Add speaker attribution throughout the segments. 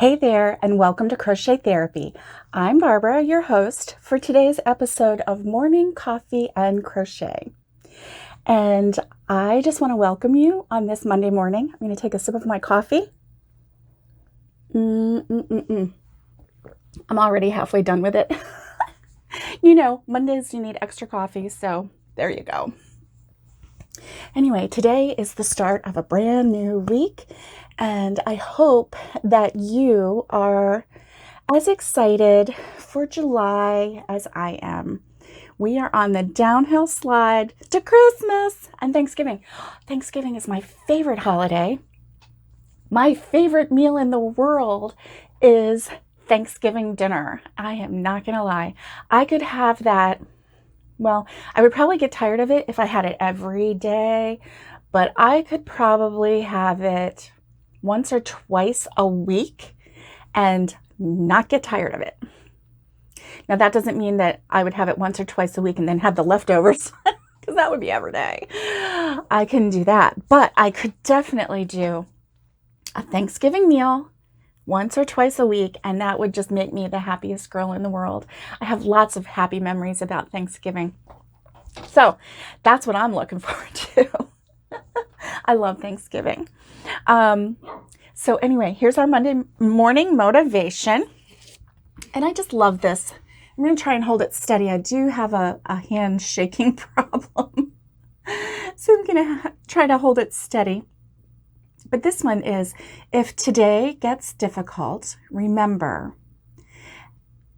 Speaker 1: Hey there, and welcome to Crochet Therapy. I'm Barbara, your host for today's episode of Morning Coffee and Crochet. And I just want to welcome you on this Monday morning. I'm going to take a sip of my coffee. I'm already halfway done with it. You know, Mondays you need extra coffee, so there you go. Anyway, today is the start of a brand new week, and I hope that you are as excited for July as I am. We are on the downhill slide to Christmas and Thanksgiving. Thanksgiving is my favorite holiday. My favorite meal in the world is Thanksgiving dinner. I am not going to lie. I could have that. Well, I would probably get tired of it if I had it every day, but I could probably have it once or twice a week and not get tired of it. Now, that doesn't mean that I would have it once or twice a week and then have the leftovers, because that would be every day. I couldn't do that, but I could definitely do a Thanksgiving meal once or twice a week, and that would just make me the happiest girl in the world. I have lots of happy memories about Thanksgiving. So that's what I'm looking forward to. I love Thanksgiving. So anyway, here's our Monday morning motivation. And I just love this. I'm going to try and hold it steady. I do have a hand shaking problem. So I'm going to try to hold it steady. But this one is, if today gets difficult, remember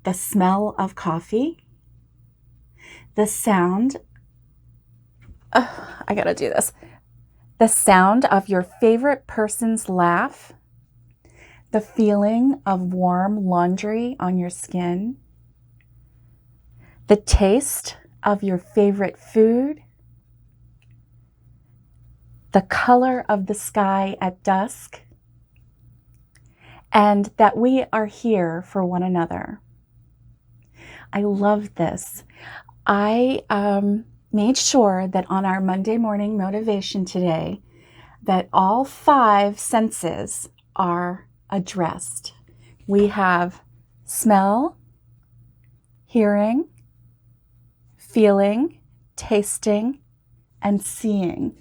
Speaker 1: the smell of coffee, the sound, I gotta do this, the sound of your favorite person's laugh, the feeling of warm laundry on your skin, the taste of your favorite food, the color of the sky at dusk, and that we are here for one another. I love this. I made sure that on our Monday morning motivation today, that all 5 senses are addressed. We have smell, hearing, feeling, tasting, and seeing.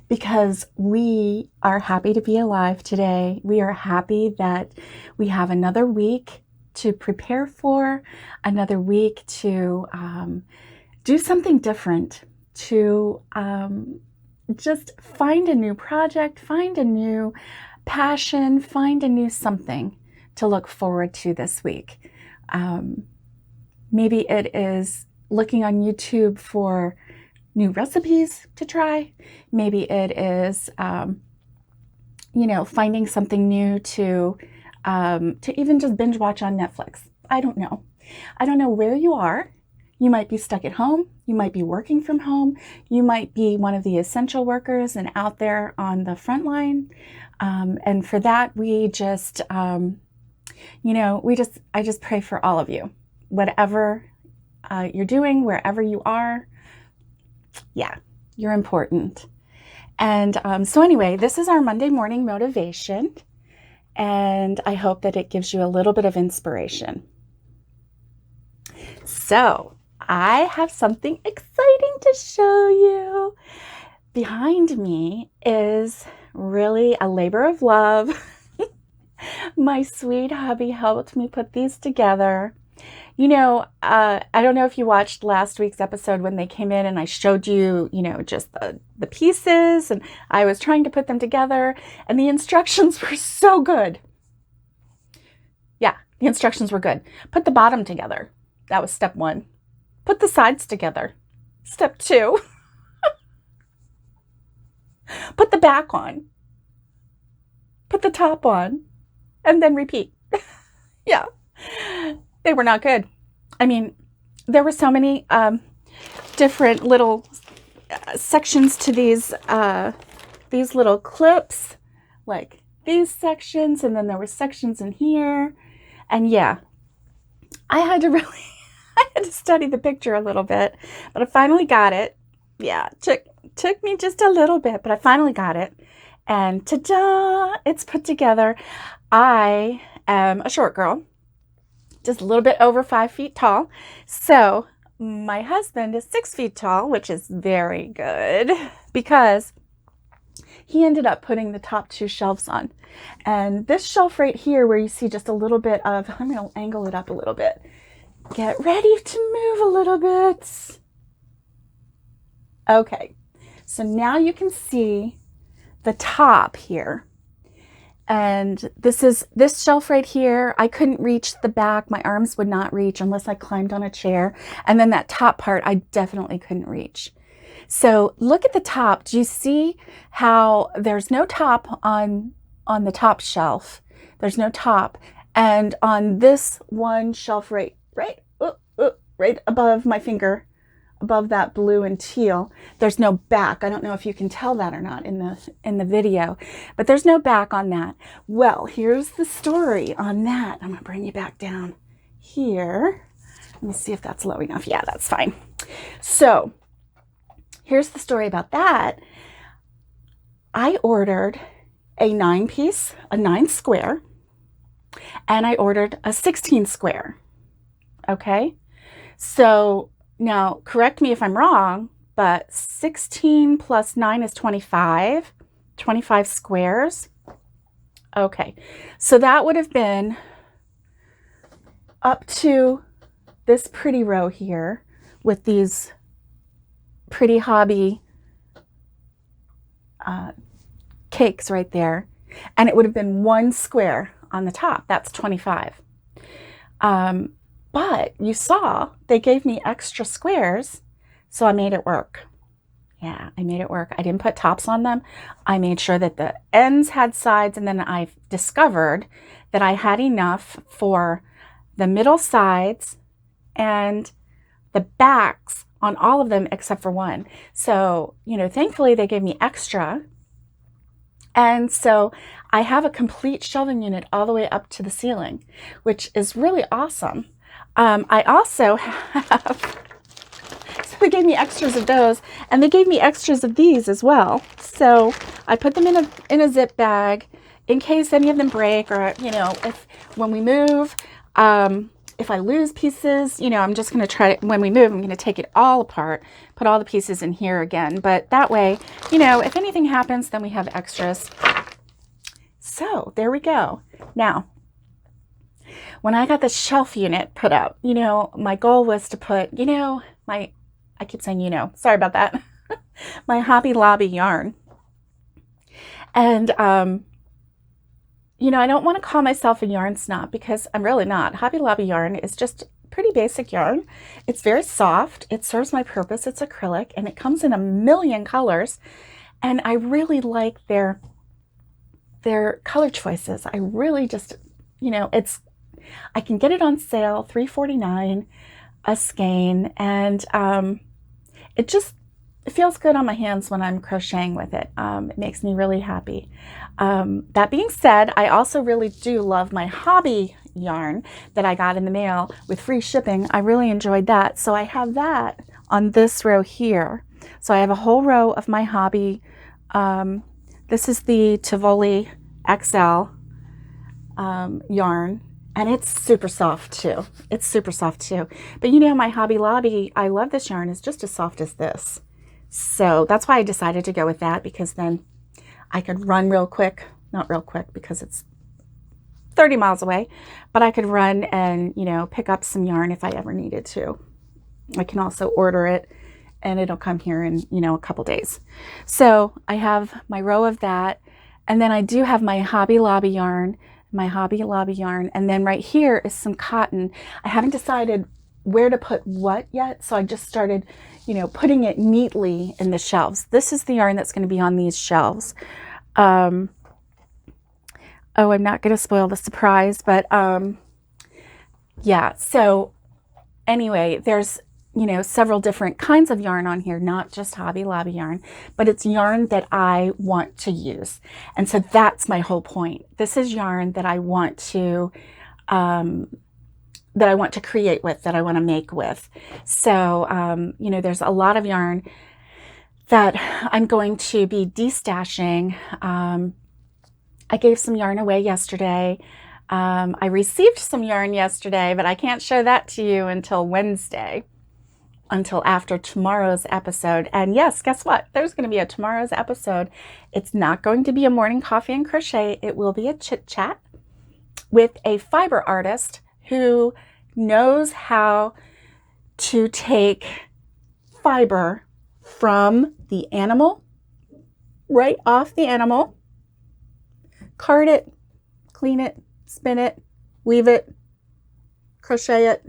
Speaker 1: Because we are happy to be alive today. We are happy that we have another week to prepare for, another week to do something different, to just find a new project, find a new passion, find a new something to look forward to this week. Maybe it is looking on YouTube for new recipes to try. Maybe it is, finding something new to even just binge watch on Netflix. I don't know. I don't know where you are. You might be stuck at home. You might be working from home. You might be one of the essential workers and out there on the front line. And for that, I just pray for all of you. Whatever you're doing, wherever you are, yeah, you're important. And so anyway, this is our Monday morning motivation, and I hope that it gives you a little bit of inspiration. So I have something exciting to show you. Behind me is really a labor of love. My sweet hubby helped me put these together. I don't know if you watched last week's episode when they came in and I showed you, just the pieces, and I was trying to put them together, and the instructions were so good. Yeah, the instructions were good. Put the bottom together. That was step 1. Put the sides together. Step 2. Put the back on. Put the top on. And then repeat. Yeah. They were not good. I mean, there were so many different little sections to these little clips, like these sections, and then there were sections in here. And yeah, I had to study the picture a little bit, but I finally got it. Yeah, took me just a little bit, but I finally got it. And ta-da, it's put together. I am a short girl, just a little bit over 5 feet tall. So my husband is 6 feet tall, which is very good because he ended up putting the top 2 shelves on. And this shelf right here, where you see just a little bit of, I'm going to angle it up a little bit. Get ready to move a little bit. Okay, so now you can see the top here. And this shelf right here, I couldn't reach the back. My arms would not reach unless I climbed on a chair. And then that top part, I definitely couldn't reach. So look at the top. Do you see how there's no top on the top shelf? There's no top. And on this one shelf right above my finger, above that blue and teal, there's no back. I don't know if you can tell that or not in the video, but there's no back on that. Well, here's the story on that. I'm gonna bring you back down here. Let me see if that's low enough. Yeah, that's fine. So here's the story about that. I ordered a 9-piece, a 9 square, and I ordered a 16 square. Okay, so now, correct me if I'm wrong, but 16 plus 9 is 25, 25 squares. Okay, so that would have been up to this pretty row here with these pretty hobby cakes right there. And it would have been 1 square on the top. That's 25. But you saw they gave me extra squares, so I made it work. Yeah, I made it work. I didn't put tops on them. I made sure that the ends had sides, and then I discovered that I had enough for the middle sides and the backs on all of them except for one. So, you know, thankfully they gave me extra. And so I have a complete shelving unit all the way up to the ceiling, which is really awesome. I also have, so they gave me extras of those, and they gave me extras of these as well. So I put them in a zip bag in case any of them break, or, you know, if when we move, if I lose pieces, you know, I'm just going to try to, when we move, I'm going to take it all apart, put all the pieces in here again. But that way, you know, if anything happens, then we have extras. So there we go. Now, when I got the shelf unit put up, you know, my goal was to put, you know, I keep saying, you know, sorry about that, my Hobby Lobby yarn. And, you know, I don't want to call myself a yarn snob because I'm really not. Hobby Lobby yarn is just pretty basic yarn. It's very soft. It serves my purpose. It's acrylic, and it comes in a million colors. And I really like their color choices. I really just, you know, I can get it on sale, $3.49 a skein, and it feels good on my hands when I'm crocheting with it. It makes me really happy. That being said, I also really do love my hobby yarn that I got in the mail with free shipping. I really enjoyed that. So I have that on this row here. So I have a whole row of my hobby. This is the Tivoli XL yarn. And it's super soft too. It's super soft too. But you know, my Hobby Lobby, I love this yarn, is just as soft as this. So that's why I decided to go with that, because then I could run real quick. Not real quick because it's 30 miles away, but I could run and, you know, pick up some yarn if I ever needed to. I can also order it and it'll come here in, you know, a couple days. So I have my row of that. And then I do have my Hobby Lobby yarn, and then right here is some cotton. I haven't decided where to put what yet, so I just started, you know, putting it neatly in the shelves. This is the yarn that's going to be on these shelves. Oh, I'm not going to spoil the surprise, but yeah. So anyway, there's, you know, several different kinds of yarn on here, not just Hobby Lobby yarn, but it's yarn that I want to use. And so that's my whole point. This is yarn that I want to create with, that I want to make with. So, you know, there's a lot of yarn that I'm going to be destashing I gave some yarn away yesterday. I received some yarn yesterday, but I can't show that to you until Wednesday, until after tomorrow's episode. And yes, guess what? There's going to be a tomorrow's episode. It's not going to be a morning coffee and crochet. It will be a chit chat with a fiber artist who knows how to take fiber from the animal, right off the animal, card it, clean it, spin it, weave it, crochet it,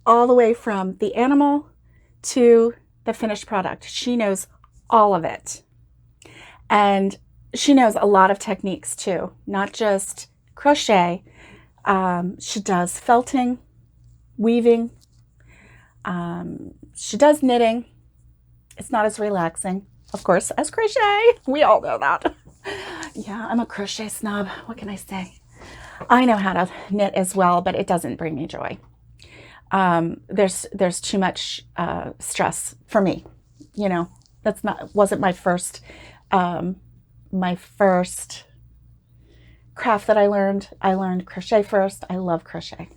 Speaker 1: all the way from the animal to the finished product. She knows all of it. And she knows a lot of techniques too, not just crochet. She does felting, weaving. She does knitting. It's not as relaxing, of course, as crochet. We all know that. Yeah, I'm a crochet snob. What can I say? I know how to knit as well, but it doesn't bring me joy. There's too much stress for me. You know, wasn't my first craft that I learned. I learned crochet first. I love crochet.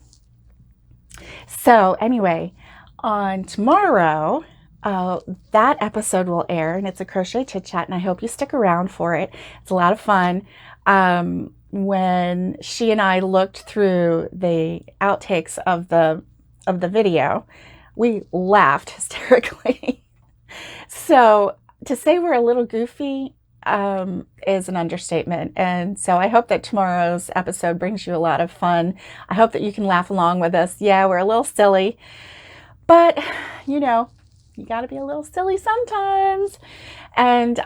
Speaker 1: So anyway, on tomorrow, that episode will air, and it's a crochet chit chat, and I hope you stick around for it. It's a lot of fun. When she and I looked through the outtakes of the video, we laughed hysterically. So to say we're a little goofy is an understatement. And so I hope that tomorrow's episode brings you a lot of fun. I hope that you can laugh along with us. Yeah, we're a little silly, but you know, you got to be a little silly sometimes. And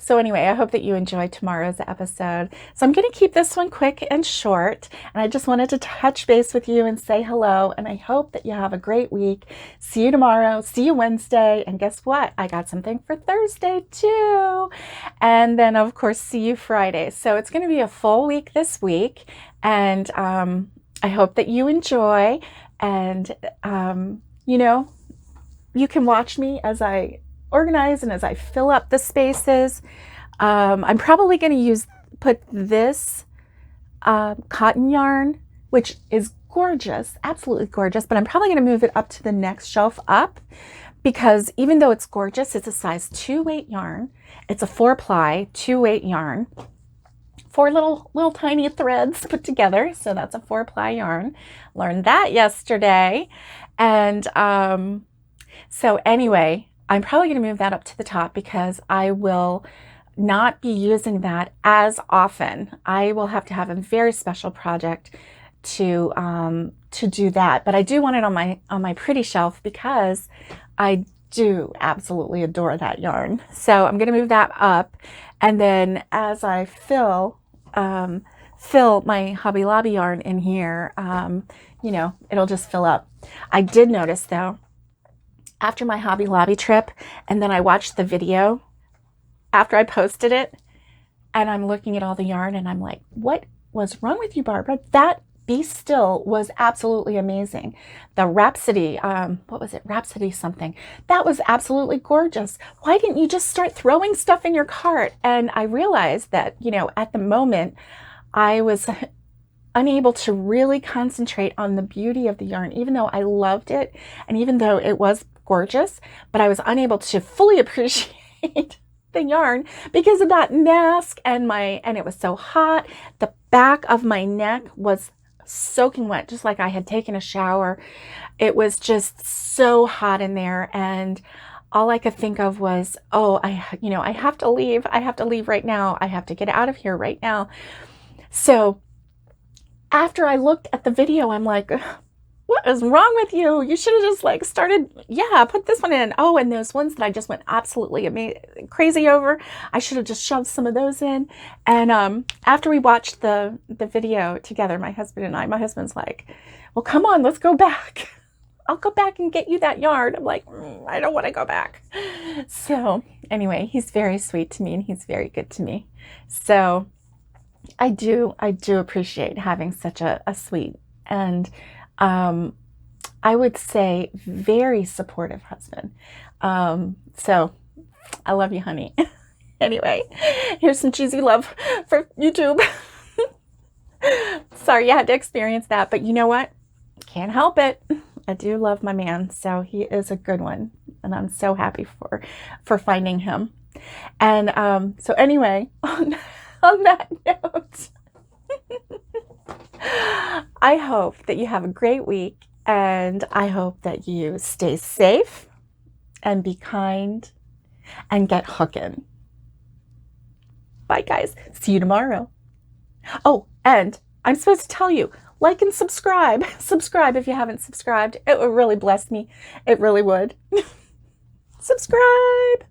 Speaker 1: so anyway, I hope that you enjoy tomorrow's episode. So I'm going to keep this one quick and short. And I just wanted to touch base with you and say hello. And I hope that you have a great week. See you tomorrow. See you Wednesday. And guess what? I got something for Thursday too. And then of course, see you Friday. So it's going to be a full week this week. And I hope that you enjoy. And, you know, you can watch me as I organize and as I fill up the spaces. I'm probably going to put this cotton yarn, which is gorgeous, absolutely gorgeous, but I'm probably going to move it up to the next shelf up, because even though it's gorgeous, it's a size 2 weight yarn. It's a 4-ply 2 weight yarn, 4 little tiny threads put together. So that's a 4-ply yarn. Learned that yesterday. And so anyway, I'm probably going to move that up to the top because I will not be using that as often. I will have to have a very special project to do that. But I do want it on my pretty shelf because I do absolutely adore that yarn. So I'm going to move that up, and then as I fill my Hobby Lobby yarn in here, you know, it'll just fill up. I did notice though, after my Hobby Lobby trip, and then I watched the video after I posted it, and I'm looking at all the yarn and I'm like, what was wrong with you, Barbara? That Be Still was absolutely amazing. The Rhapsody, what was it? Rhapsody something. That was absolutely gorgeous. Why didn't you just start throwing stuff in your cart? And I realized that, you know, at the moment I was unable to really concentrate on the beauty of the yarn, even though I loved it and even though it was gorgeous, but I was unable to fully appreciate the yarn because of that mask and it was so hot. The back of my neck was soaking wet, just like I had taken a shower. It was just so hot in there, and all I could think of was, oh, I have to leave. I have to leave right now. I have to get out of here right now. So after I looked at the video, I'm like, what is wrong with you? You should have just like started, put this one in. Oh, and those ones that I just went absolutely crazy over, I should have just shoved some of those in. And after we watched the video together, my husband and I, my husband's like, well, come on, let's go back. I'll go back and get you that yarn. I'm like, I don't want to go back. So anyway, he's very sweet to me and he's very good to me. So I do appreciate having such a sweet and I would say very supportive husband. So I love you, honey. Anyway, here's some cheesy love for YouTube. Sorry you had to experience that, but you know what? Can't help it. I do love my man, so he is a good one, and I'm so happy for finding him. And so anyway, on that note, I hope that you have a great week, and I hope that you stay safe and be kind and get hooking. Bye, guys. See you tomorrow. Oh, and I'm supposed to tell you, like and subscribe. Subscribe if you haven't subscribed. It would really bless me. It really would. Subscribe.